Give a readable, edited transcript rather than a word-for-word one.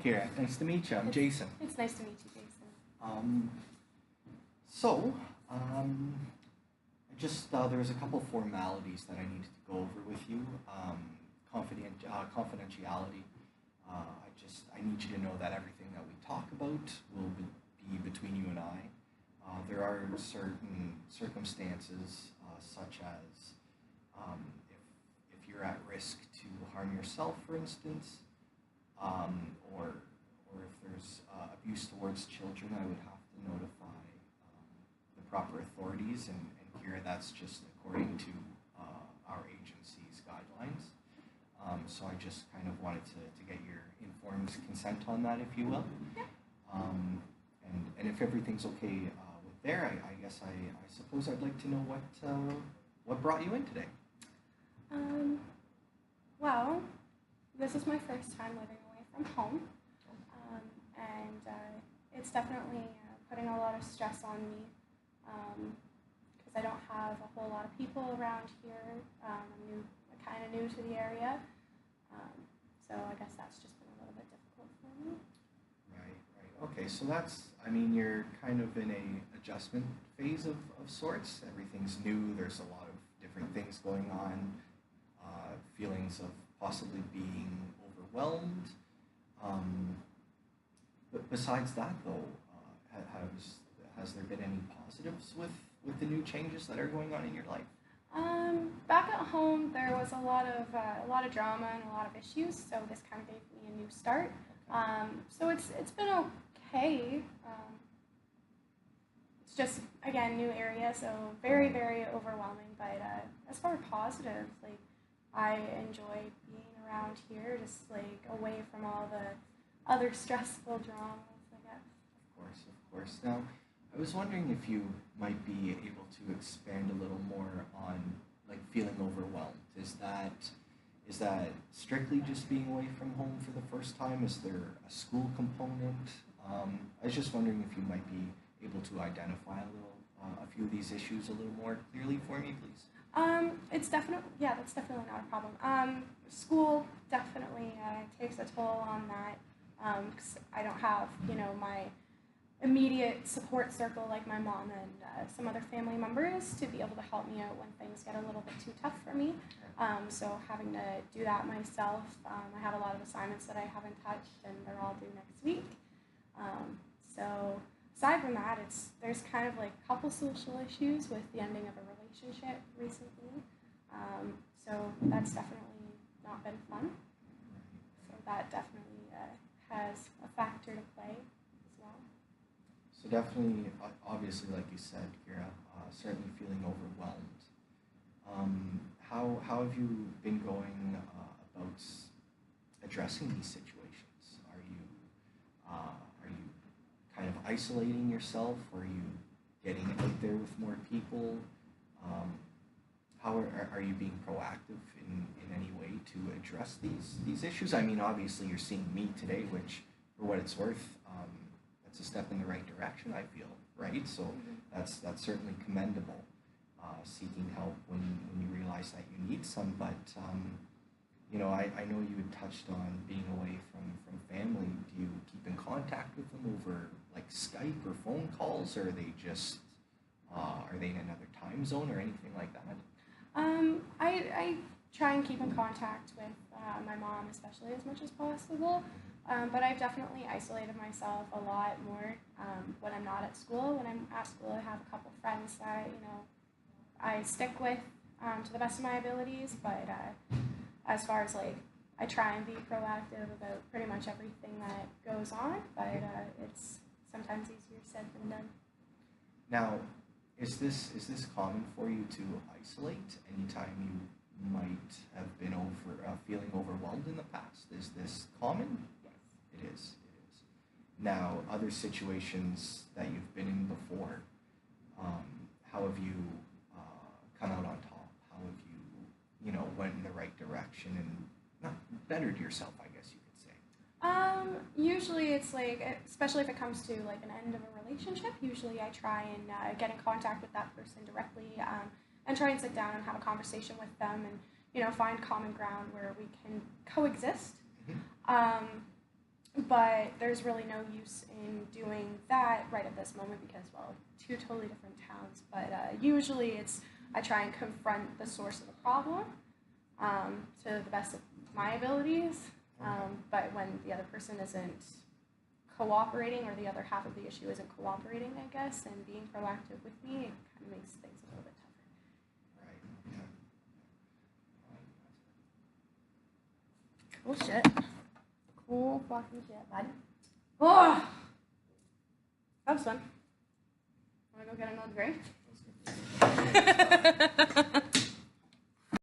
Kira. Nice to meet you. I'm Jason. It's nice to meet you, Jason. Um, so, um, there's a couple formalities that I needed to go over with you. Confidentiality. I need you to know that everything that we talk about will be between you and I. There are certain circumstances, such as um, if you're at risk to harm yourself, for instance, or if there's abuse towards children, I would have to notify the proper authorities, and here that's just according to our agency's guidelines. So I just kind of wanted to get your informed consent on that, if you will. Yeah. And if everything's okay with there, I guess I suppose I'd like to know what brought you in today. Um, well, this is my first time living away from home, and it's definitely putting a lot of stress on me because I don't have a whole lot of people around here. I'm kind of new to the area, so I guess that's just been a little bit difficult for me. Right. Okay, so you're kind of in a adjustment phase of sorts. Everything's new. There's a lot of different things going on. Feelings of possibly being overwhelmed. But besides that, though, has there been any positives with the new changes that are going on in your life? Back at home, there was a lot of drama and a lot of issues, so this kind of gave me a new start. So it's been okay. It's just, again, new area, so very, very overwhelming. But as far as positive, like, I enjoy being around here, just like away from all the other stressful dramas, I guess. Of course. Now, I was wondering if you might be able to expand a little more on like feeling overwhelmed. Is that strictly just being away from home for the first time? Is there a school component? I was just wondering if you might be able to identify a few of these issues a little more clearly for me, please. That's definitely not a problem. School definitely takes a toll on that, because I don't have, my immediate support circle like my mom and some other family members to be able to help me out when things get a little bit too tough for me. So having to do that myself, I have a lot of assignments that I haven't touched, and they're all due next week. So aside from that, there's kind of like a couple social issues with the ending of a relationship recently. So that's definitely not been fun. So that definitely has a factor to play as well. So definitely, obviously, like you said, Kira, certainly feeling overwhelmed. How have you been going about addressing these situations? Are you kind of isolating yourself? Are you getting out there with more people? How are you being proactive in any way to address these issues? I mean, obviously, you're seeing me today, which, for what it's worth, that's a step in the right direction, I feel, right? So that's certainly commendable, seeking help when you realize that you need some. But, I know you had touched on being away from family. Do you keep in contact with them over, like, Skype or phone calls, or are they just, are they in another time zone or anything like that? I try and keep in contact with my mom, especially, as much as possible. But I've definitely isolated myself a lot more when I'm not at school. When I'm at school, I have a couple friends that I stick with to the best of my abilities. But as far as I try and be proactive about pretty much everything that goes on. But it's sometimes easier said than done. Now, is this common for you to isolate anytime you might have been feeling overwhelmed in the past? Is this common? Yes. It is. Now, other situations that you've been in before, how have you come out on top? How have you, went in the right direction and not bettered yourself, I guess you could say? Usually it's especially if it comes to an end of a relationship, usually I try and get in contact with that person directly, and try and sit down and have a conversation with them and, find common ground where we can coexist. Mm-hmm. but there's really no use in doing that right at this moment because, well, two totally different towns. But usually I try and confront the source of the problem to the best of my abilities. But when the other person isn't cooperating, or the other half of the issue isn't cooperating, I guess, and being proactive with me, it kind of makes things a little bit tougher. Cool shit. Cool fucking shit, bud. Oh! That was fun. Wanna go get another drink?